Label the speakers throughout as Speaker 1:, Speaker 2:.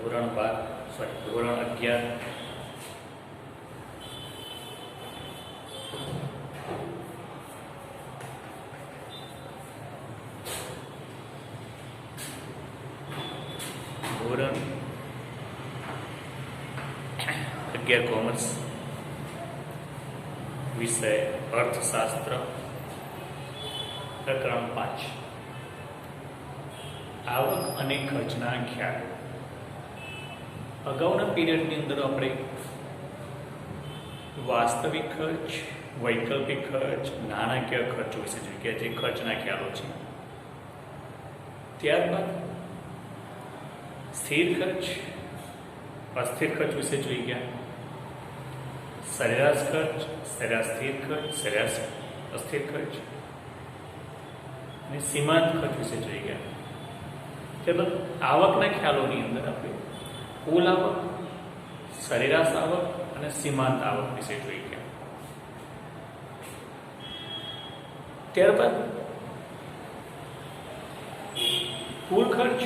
Speaker 1: ધોરણ 11 કોમર્સ, વિષય અર્થશાસ્ત્ર, પ્રકરણ 5 આવક અને ખર્ચના ખ્યાલ. અગાઉના પીરિયડની અંદર આપણે વાસ્તવિક ખર્ચ, વૈકલ્પિક ખર્ચ, નાણાકીય ખર્ચો વિશે જોઈ ગયા, જે ખર્ચના ખ્યાલો છે. ત્યારબાદ સ્થિર ખર્ચ, અસ્થિર ખર્ચ વિશે જોઈ ગયા. સરેરાશ ખર્ચ, સરેરાશ સ્થિર ખર્ચ, સરેરાશ અસ્થિર ખર્ચ અને સીમાંત ખર્ચ વિશે જોઈ ગયા. ત્યારબાદ આવકના ખ્યાલોની અંદર આપણે કુલ આવક, સરેરાશ આવક અને સીમાંત આવક વિશે જોઈ ગયા. ત્યારબાદ કુલ ખર્ચ,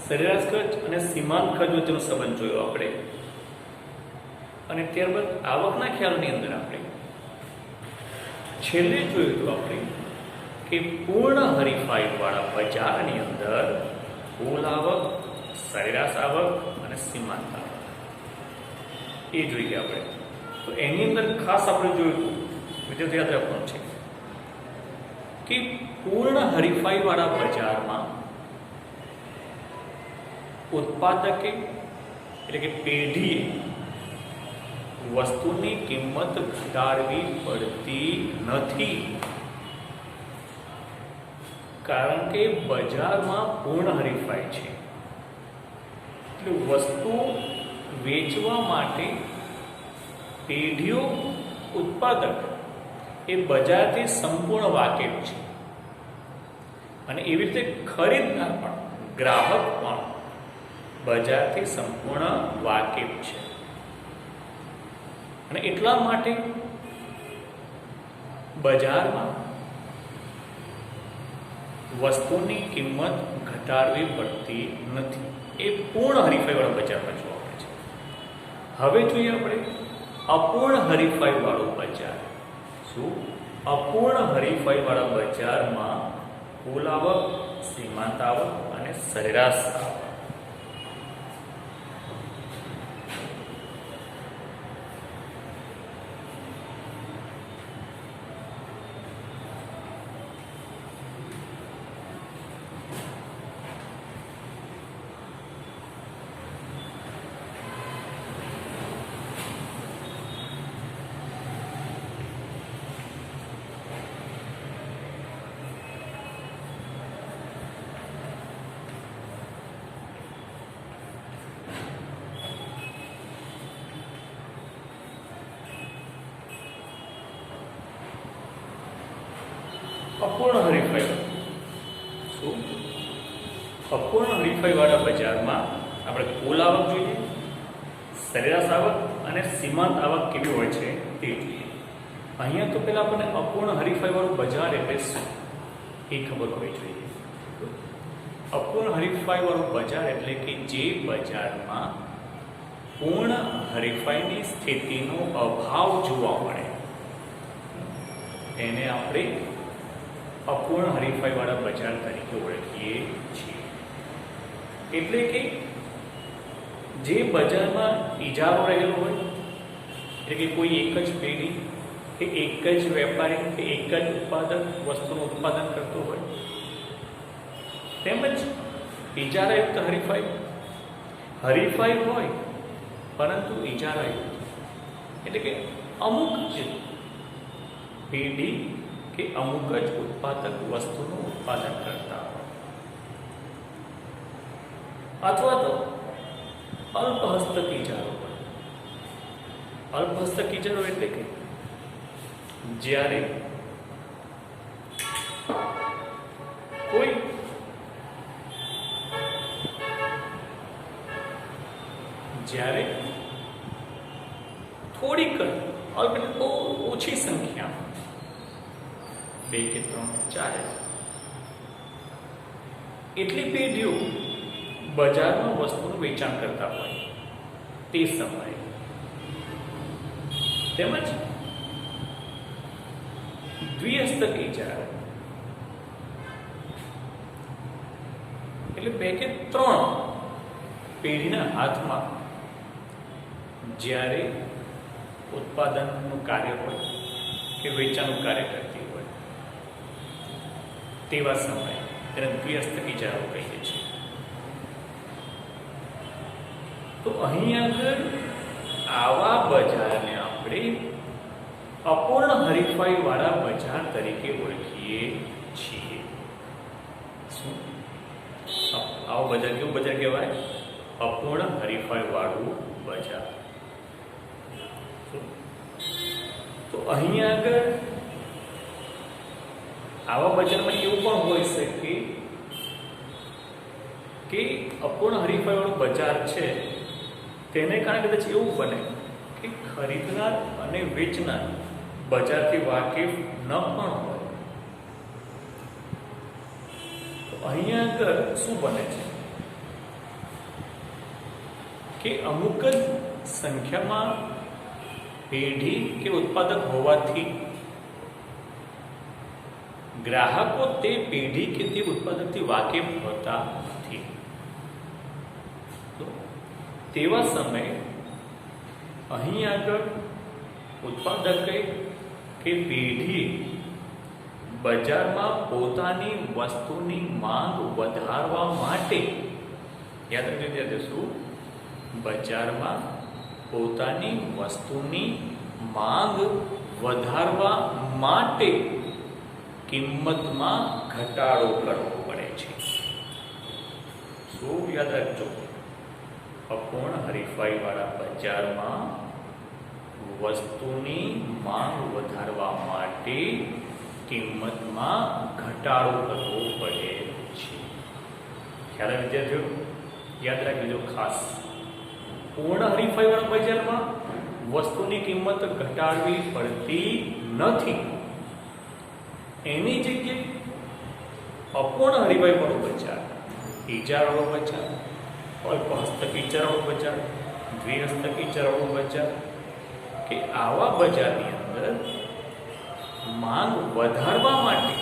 Speaker 1: સરેરાશ ખર્ચ અને સીમાંત ખર્ચ વચ્ચેનો સંબંધ જોયો આપણે. અને ત્યારબાદ આવકના ખ્યાલની અંદર આપણે છેલ્લે જોયું હતું આપણે કે પૂર્ણ હરીફાઈવાળા બજારની અંદર કુલ આવક, સરેરાશ આવક અને સીમાંત આવક એ જોઈ ગયા આપણે. તો એની અંદર ખાસ આપણે જોયું વિદ્યાર્થી યાદ રાખવાનું છે કે પૂર્ણ હરીફાઈવાળા બજારમાં ઉત્પાદકે એટલે કે પેઢીએ વસ્તુની કિંમત ઘટાડવી પડતી નથી, કારણ કે બજારમાં પૂર્ણ હરીફાઈ છે. એટલે વસ્તુ વેચવા માટે પેઢીઓ, ઉત્પાદક એ બજારથી સંપૂર્ણ વાકેફ છે. અને એવી રીતે ખરીદનાર પણ, ગ્રાહક પણ બજારથી સંપૂર્ણ વાકેફ છે. અને એટલા માટે બજારમાં વસ્તુની કિંમત ઘટાડવી પડતી નથી. એ પૂર્ણ હરીફાઈવાળા બજારમાં જોવા મળે છે. હવે જોઈએ આપણે અપૂર્ણ હરીફાઈવાળું બજાર. શું? અપૂર્ણ હરીફાઈવાળા બજારમાં કુલ આવક, સીમાંત આવક અને સરેરાશ આવક. અપૂર્ણ હરીફાઈ. શું? અપૂર્ણ હરીફાઈવાળા બજારમાં આપણે કુલ આવક જોઈએ, સરેરાશ આવક અને સીમાંત આવક કેવી હોય છે તે જોઈએ. અહીંયા તો પહેલા આપણને અપૂર્ણ હરીફાઈવાળું બજાર એટલે શું એ ખબર હોવી જોઈએ. અપૂર્ણ હરીફાઈવાળું બજાર એટલે કે જે બજારમાં પૂર્ણ હરીફાઈની સ્થિતિનો અભાવ જોવા મળે એને આપણે અપૂર્ણ હરીફાઈવાળા બજાર તરીકે ઓળખીએ છીએ. એટલે કે જે બજારમાં ઇજારો રહેલો હોય, એટલે કે કોઈ એક જ પેઢી કે એક જ વેપારી કે એક જ ઉત્પાદક વસ્તુનું ઉત્પાદન કરતો હોય, તેમજ ઇજારાયુક્ત હરીફાઈ, હરીફાઈ હોય પરંતુ ઇજારાયુક્ત, એટલે કે અમુક જ પેઢી કે અમુક જ ઉત્પાદક વસ્તુનું ઉત્પાદન કરતા હોય, અથવા તો અલ્પહસ્તક ઇજારો હોય. અલ્પહસ્તક ઇજારો એટલે કે જ્યારે કોઈ થોડીક અલ્પ એટલે બહુ ઓછી સંખ્યા, 2 કે 3 કે 4 એટલી પેઢીઓ બજારમાં વસ્તુનું વેચાણ કરતા હોય તે સમયે, તેમજ દ્વિહસ્તક ઇજારો એટલે 2 કે 3 પેઢીના હાથમાં જ્યારે ઉત્પાદનનું કાર્ય હોય કે વેચાણનું કાર્ય કરતી હોય તેવા સમયે તેને દ્વિહસ્તક ઇજારો કહીએ છીએ. તો અહીં આગળ આવા બજારને આપણે અપૂર્ણ હરીફાઈ વાળા બજાર તરીકે ઓળખીએ છીએ. શું આવો બજાર કેવું બજાર કહેવાય? અપૂર્ણ હરીફાઈ વાળું બજાર. તો અહીં આગળ આવા બજારમાં એવું પણ હોઈ શકે કે અપૂર્ણ હરીફાઈ વાળું બજાર છે તેને કારણે કદાચ એવું બને કે ખરીદનાર અને વેચનાર બજારથી વાકેફ ન પણ હોય. તો અહીંયા આગળ શું બને છે કે અમુક જ સંખ્યામાં પેઢી કે ઉત્પાદક હોવાથી ગ્રાહકો તે પેઢી કે તે ઉત્પાદકથી વાકેફ હોતા નથી. તેવા સમયે અહીં આગળ ઉત્પાદકે કે પેઢી બજારમાં પોતાની વસ્તુની માંગ વધારવા માટે, યાદ રાખજો શું, બજારમાં પોતાની વસ્તુની માંગ વધારવા માટે કિંમતમાં ઘટાડો કરવો પડે છે. શું યાદ રાખજો? અપૂર્ણ હરીફાઈ વાળા બજારમાં વસ્તુની માંગ વધારવા માટે કિંમતમાં ઘટાડો કરવો પડે છે. ખ્યાલ આવે વિદ્યાર્થીઓ? યાદ રાખજો ખાસ, પૂર્ણ હરીફાઈ વાળા બજારમાં વસ્તુની કિંમત ઘટાડવી પડતી નથી. એની જગ્યાએ અપૂર્ણ હરીફાઈ વાળું બજાર, ઇજારાવાળું બજાર, અલ્પહસ્તક ઇજારાવાળું બજાર, દ્વિહસ્તક ઇજારાવાળું બજાર કે આવા બજારની અંદર માંગ વધારવા માટે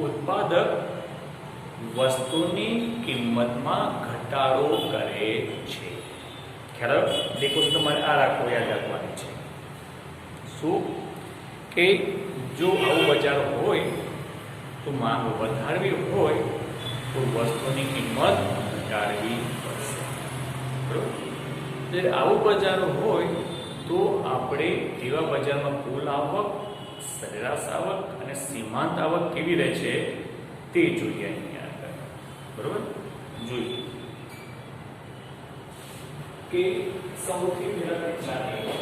Speaker 1: ઉત્પાદક વસ્તુની કિંમતમાં ઘટાડો કરે છે. ખ્યાલ દેખો, તમારે આ રાખો, યાદ રાખવાની છે. શું કે જો આવું બજાર હોય તો માંગ વધારવી હોય તો વસ્તુની કિંમત ઘટાડવી પડશે. બરાબર? જ્યારે આવું બજાર હોય તો આપણે તેવા બજારમાં કુલ આવક, સરેરાશ આવક અને સીમાંત આવક કેવી રહે છે તે જોઈએ અહીંયા આગળ. બરોબર? જોઈએ કે સૌથી પહેલા જાણીએ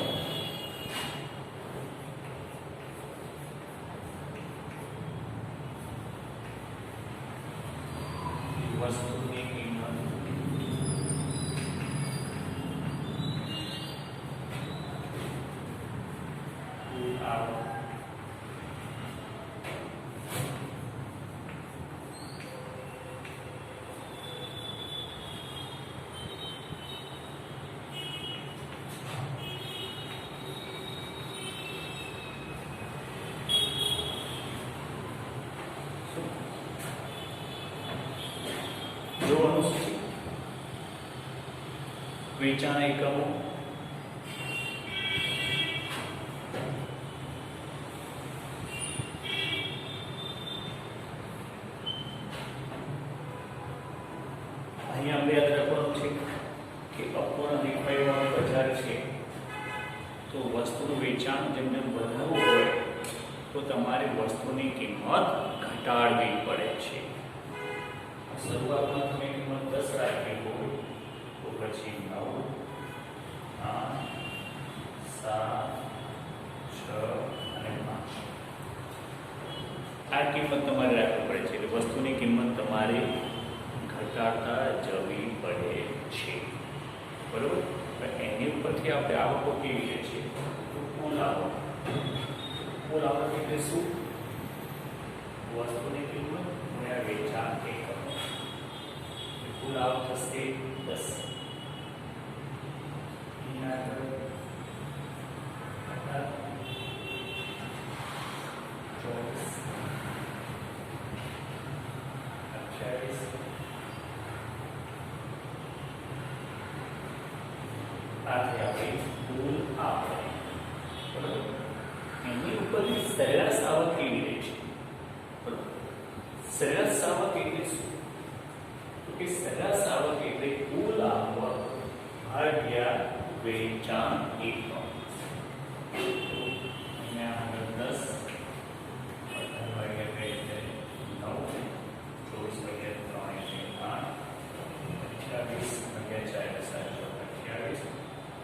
Speaker 1: વસ્તુની કિંમત કુલ આવક જોવાનું છે. વેચાણ એકમો અહીંયા આપણે યાદ રાખવાનું છે કે અપૂર્ણ હરીફાઈ વાળું બજાર છે તો વસ્તુનું વેચાણ જેમને વધારવું હોય તો તમારે વસ્તુની કિંમત ઘટાડવી પડે છે. શરૂઆતમાં તમે કિંમત 10 રાખી હોય તો પછી 9, 8, 7, 6 અને 5 આ કિંમત તમારે રાખવી પડે છે. એટલે વસ્તુની કિંમત તમારે ઘટાડતા જવી પડે છે. બરોબર? એની ઉપરથી આપણે આવકો કેવી લે છે? કુલ આવક. કુલ આવક એટલે શું? વસ્તુની કિંમત ગુણ્યા વેચાણ એકમ. કુલ કુલ આવક થશે 10. અહીંયા આગળ 28 કુલ આવક. બરાબર. એની ઉપરથી સરેરાશ આવક કેવી રહી છે? બરાબર. સરેરાશ આવક એટલે શું? તો કે સરેરાશ આવક એટલે કુલ આવક ભાગ્યા વેચાણ એકમ. અહીંયા આગળ 10 ભાગ્યા 2 એટલે 9, 24 ભાગ્યા 3 એટલે 8, 28 ભાગ્યા 4 એટલે 728,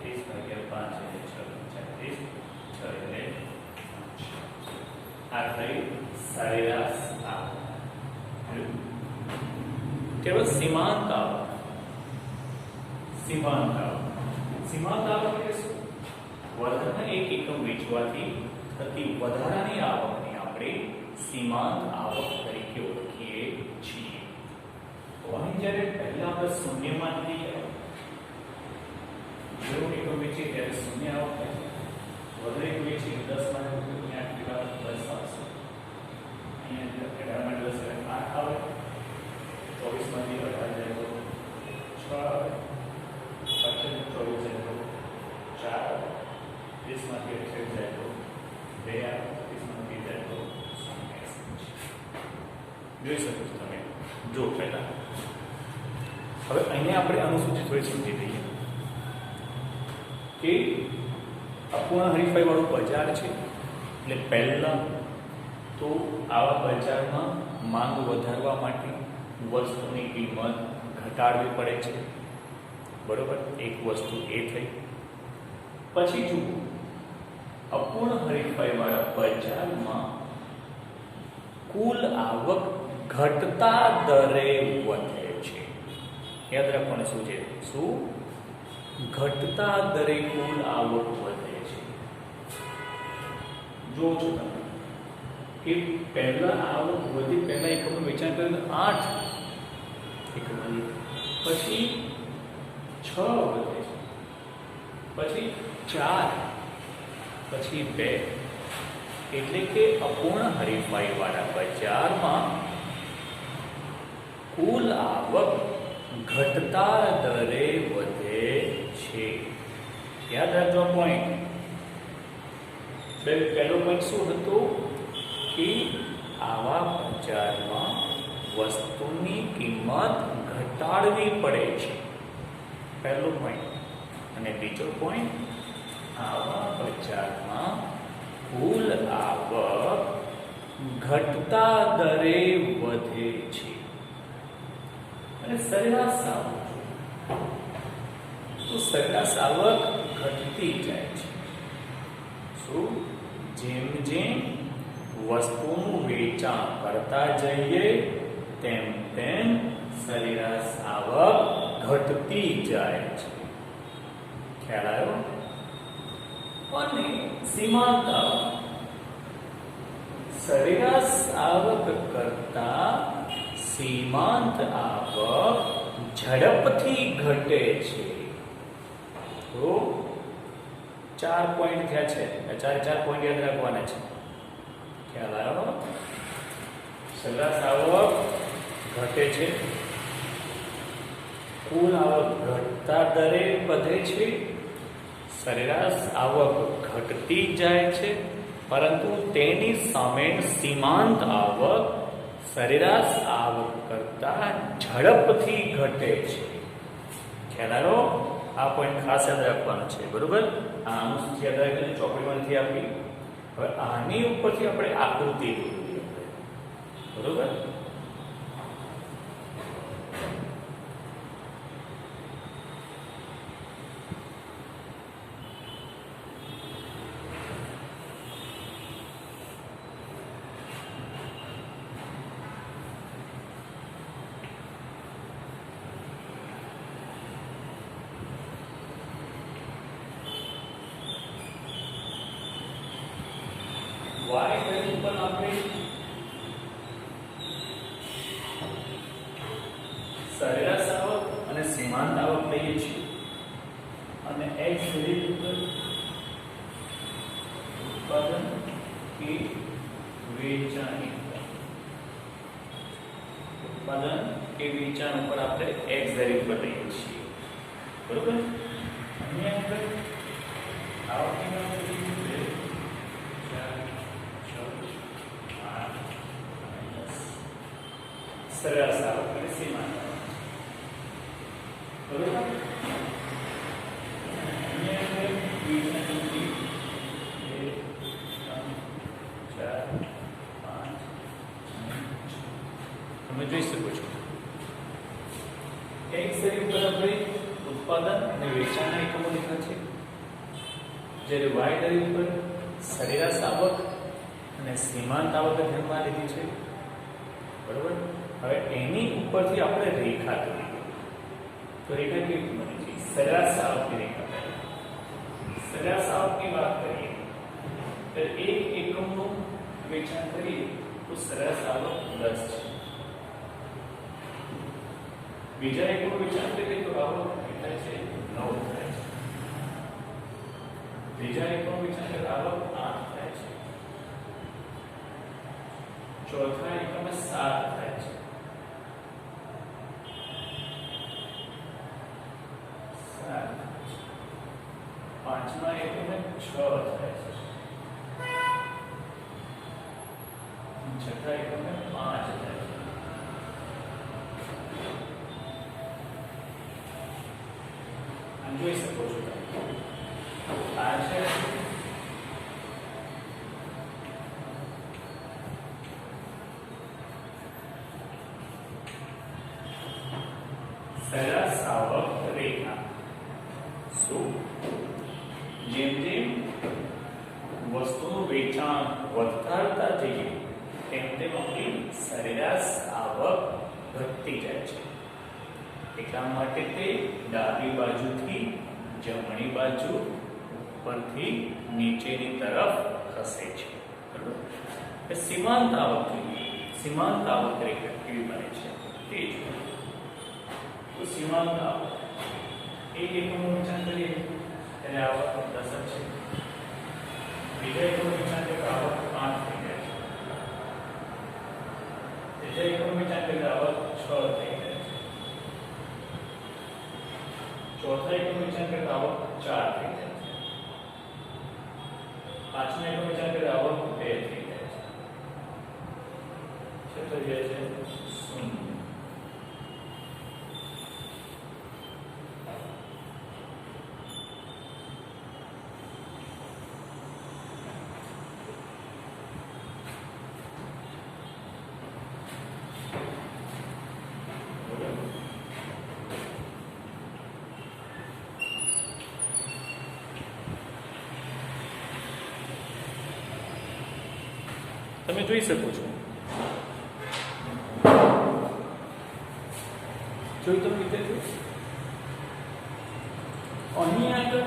Speaker 1: 30 ભાગ્યા 5 એટલે 36, 6 એટલે 5. આ થઈ સરેરાશ આવક. કેવળ સીમાંત આવક. સીમાંત આવક. સીમાંત આવક એટલે શું? વધારાના એક એકમ વેચવાથી થતી વધારાની આવકને આપણે સીમાંત આવક તરીકે ઓળખીએ છીએ. તો અહીં જ્યારે પહેલા આપણે શૂન્યમાંથી જેવો એકમ વેચીએ ત્યારે શૂન્ય આવક થાય છે. વધારે એક વેચીએ 10 માંથી 8 કેટલા 10 આવશે. અહીંયા 11 માંથી 10 એટલે 8 આવે. 24 માંથી 18 જાય તો 6 આવે. 24 જાય તો 4 આવે. 30 માંથી 28 જાય તો 2 આવે. 30 માંથી જાય તો 0. જોઈ શકો છો તમે. જો પહેલા હવે અહીંયા આપણે અનુસૂચિત થોડી સમજી લઈએ કે અપૂર્ણ હરીફાઈ વાળું બજાર છે. એટલે પહેલા તો આવા બજારમાં માંગ વધારવા માટે વસ્તુની કિંમત ઘટાડવી પડે છે. બરોબર. એક વસ્તુ એ થઈ. પછી જુઓ અપૂર્ણ હરીફાઈ વાળા બજારમાં કુલ આવક ઘટતા દરે વધે છે. યાદ રાખવાનું શું છે? શું? ઘટતા દરે કુલ આવક વધે છે. જો છો તમે કે પહેલા આવક વધી, પહેલા એકમનું વેચાણ કર્યું 8 એકમ, પછી 6 વધે છે, પછી 4, પછી 2. એટલે કે અપૂર્ણ હરીફાઈ વાળા બજારમાં કુલ આવક ઘટતા દરે વધે છે. યાદ રાખજો પોઈન્ટ. પહેલો પોઈન્ટ શું હતો કે આવા બજારમાં વસ્તુની કિંમત ઘટાડવી પડે છે. પહેલો પોઈન્ટ. અને બીજો પોઈન્ટ, આવા બજારમાં કુલ આવક ઘટતા દરે વધે છે. અને સરેરાશ આવક, તો સરેરાશ આવક ઘટતી જાય છે. શું? જેમ જેમ વસ્તુનું વેચાણ કરતા જઈએ તેમ તેમ સરેરાશ આવક ઘટતી જાય છે. ખ્યાલ આવ્યો? અને સીમાંત આવક સરેરાશ આવક કરતા સીમાંત આવક ઝડપથી ઘટે છે. તો 4 પોઈન્ટ થયા છે. 4 પોઈન્ટ યાદ રાખવાના છે. ખ્યાલ આવ્યો? સરેરાશ આવક ઘટે છે, કુલ આવક ઘટતા દરે વધે છે, સરેરાશ આવક ઘટતી જાય છે, પરંતુ તેની સામે સીમાંત આવક સરેરાશ આવક કરતા ઝડપથી ઘટે છે. ખ્યાલ આવ્યો? આ પોઈન્ટ ખાસ યાદ રાખવાનો છે. બરોબર. આ અનુસૂચિ યાદ રાખીને ચોપડીમાં નથી આપી. હવે આની ઉપરથી આપણે આકૃતિ દોરવી. બરોબર. y વેલ્યુ પર આપણે સરેરાશ આવક લઈએ છીએ અને x ધરી ઉપર ઉત્પાદન કે વેચાણ ઉત્પાદન કે વેચાણ ઉપર આપણે x ધરી ઉપર લઈએ છીએ બરોબર અહીંયા આપણે આવકની ગણતરી સરેરાશ આવક અને સીમાંત આવક બરોબર અહીંયા આપણે વેચાણ કિંમત 2 3 4 5 તમે જોઈ શકો છો x ધરી ઉપર આપણે ઉત્પાદન અને વેચાણના એકમો લીધા છે જ્યારે y ધરી ઉપર સરેરાશ આવક અને સીમાંત આવક ધ્યાનમાં લીધી છે બરોબર હવે એની ઉપરથી આપણે રેખા દોરીએ તો રેખા કેવી બને છે સરેરાશ આવકની રેખા સરેરાશ આવકની વાત કરીએ તો એક એકમનું વેચાણ કરીએ તો સરેરાશ આવક 10 છે બીજા એકમનું વેચાણ કરીએ તો આવક કેટલા છે 9 થાય છે ત્રીજા એકમનું વેચાણ કરીએ તો આવક 8 થાય છે ચોથા એકમે 7 થાય છે પાંચમા એકમે 6 થાય છે છઠ્ઠા એકમે 5 થાય છે આમ જોઈ શકો છો આ છે સરેરાશ આવક રેખા શું જેમ જેમ વસ્તુનું વેચાણ વધારતા જઈએ તેમ તેમ આપણી સરેરાશ આવક ઘટતી જાય છે એટલા માટે તે ડાબી બાજુથી જમણી બાજુ ઉપરથી નીચેની તરફ ખસે છે બરાબર સીમાંત આવક સીમાંત આવક રેખા કેવી બને છે તે જોઈએ તો સીમાંત આવક એક એકમનું વેચાણ કરીએ ત્યારે આવક 10 છે બીજા એકમનું વેચાણ કરીએ તો આવક 5 થઈ જાય છે ત્રીજા એકમનું વેચાણ કરીએ તો આવક 6 થઈ જાય છે ચોથા એકમનું વેચાણ કરીએ તો આવક 4 થઈ જાય છે પાંચમા એકમનું વેચાણ કરીએ તો આવક 2 થઈ જાય છે છઠ્ઠો જાય છે 0 તમે જોઈ શકો છો જોઈ તમે વિદ્યાર્થીઓ અહીં આગળ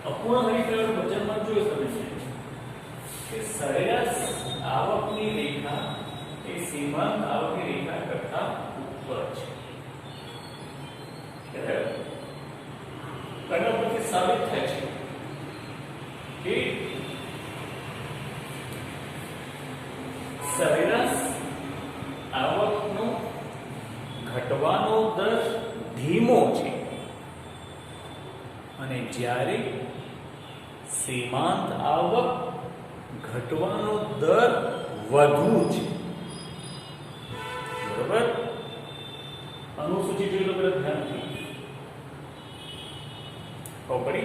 Speaker 1: અપૂર્ણ હરીફાઈ બજારમાં જોઈ તમે કે સરેરાશ આવકની રેખા એ સીમાંત આવકની રેખા કરતા ઉપર છે એના પરથી સાબિત થાય છે કે સરેરાશ આવકનો ઘટવાનો દર ધીમો છે અને જ્યારે સીમાંત આવક ઘટવાનો દર વધુ છે બરોબર અનુસૂચિ જોઈ લો બધા ધ્યાનથી ખબર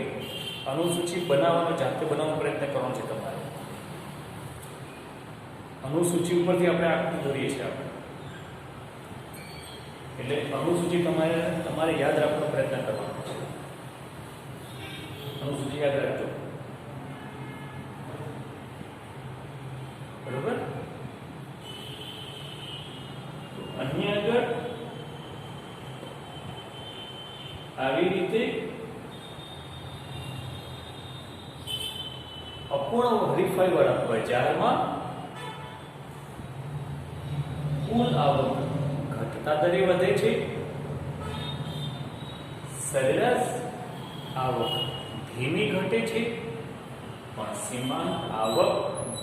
Speaker 1: અનુસૂચિ બનાવવાનો જાતે બનાવવાનો પ્રયત્ન કરવાનો છે તમારે અનુસૂચિ ઉપરથી આપણે આકૃતિ દોરીએ છીએ આપણે એટલે અનુસૂચિ તમારે યાદ રાખવાનો પ્રયત્ન કરવાનો છે અનુસૂચિ યાદ રાખજો બરોબર અહીં આગળ આવી રીતે અપૂર્ણ હરીફાઈ વાળા બજારમાં કુલ આવક ઘટતા દરે વધે છે, સરેરાશ આવક ધીમી ઘટે છે, પણ સીમાંત આવક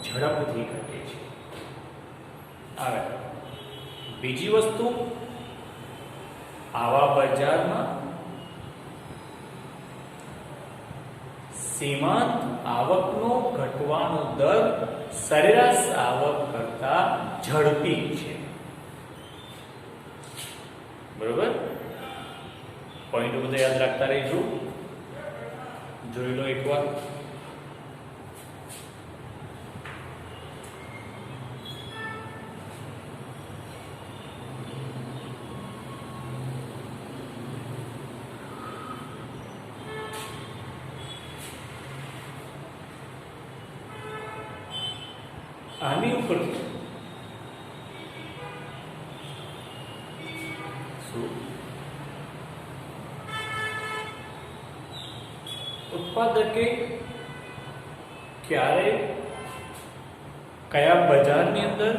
Speaker 1: ઝડપથી ઘટે છે. હવે બીજી વસ્તુ, આવા બજારમાં સીમાંત આવકનો ઘટવાનો દર સરેરાશ આવક કરતા ઝડપી છે. બરોબર? પોઈન્ટ બધા યાદ રાખતા રહીશું. જોઈ લો એકવાર. આની ઉપરથી શું ઉત્પાદકે ક્યારે કયા બજારની અંદર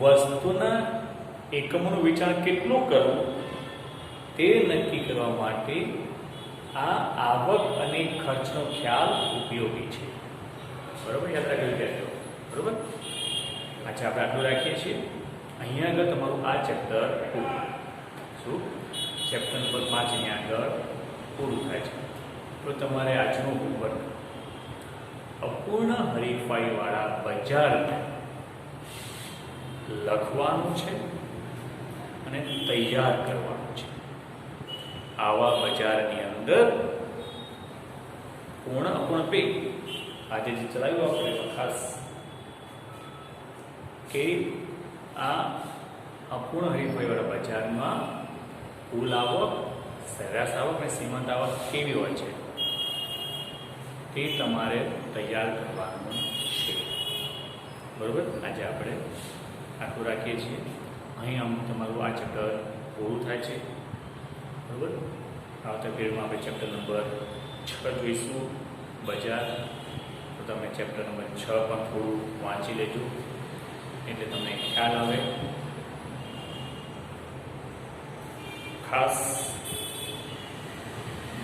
Speaker 1: વસ્તુના એકમોનું વેચાણ કેટલું કરવું તે નક્કી કરવા માટે આ આવક અને ખર્ચનો ખ્યાલ ઉપયોગી છે. બરોબર? યાદ રાખજો વિદ્યાર્થીઓ. બરોબર? અચ્છા, આપણે આટલું રાખીએ છીએ. અહીંયા આગળ તમારું આ ચેપ્ટર પૂરું. શું? ચેપ્ટર નંબર 5 અહીંયા આગળ પૂરું થાય છે. તો તમારે આજનું હોમવર્ક અપૂર્ણ હરીફાઈવાળા બજારને લખવાનું છે અને તૈયાર કરવાનું છે. આવા બજારની અંદર પૂર્ણ અપૂર્ણ પે આજે જે ચલાવ્યું આપણે ખાસ કે આ અપૂર્ણ હરીફાઈવાળા બજારમાં કુલ આવક, સરેરાશ આવક અને સીમાંત આવક કેવી હોય છે તે તમારે તૈયાર કરવાનું છે. બરોબર? આજે આપણે આટલું રાખીએ છીએ. અહીં તમારું આ ચેપ્ટર પૂરું થાય છે. બરોબર? આવતા પીરિયડમાં આપણે ચેપ્ટર નંબર 6 જોઈશું, બજાર. તો તમે ચેપ્ટર નંબર 6 પણ થોડું વાંચી લેજો એટલે તમને ખ્યાલ આવે. ખાસ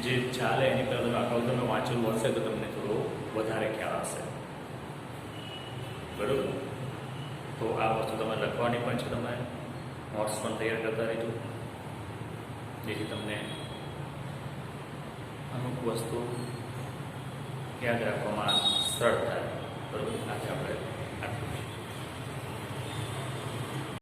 Speaker 1: જે ચાલે એની પહેલાં તમે અગાઉ તમે વાંચેલું હશે તો તમને થોડો વધારે ખ્યાલ આવશે. બરાબર? તો આ વસ્તુ તમારે લખવાની પણ છે. તમારે નોટ્સ પણ તૈયાર કરતા રહેજો જેથી તમને અમુક વસ્તુ યાદ રાખવામાં સરળ થાય. બરાબર? આજે આપણે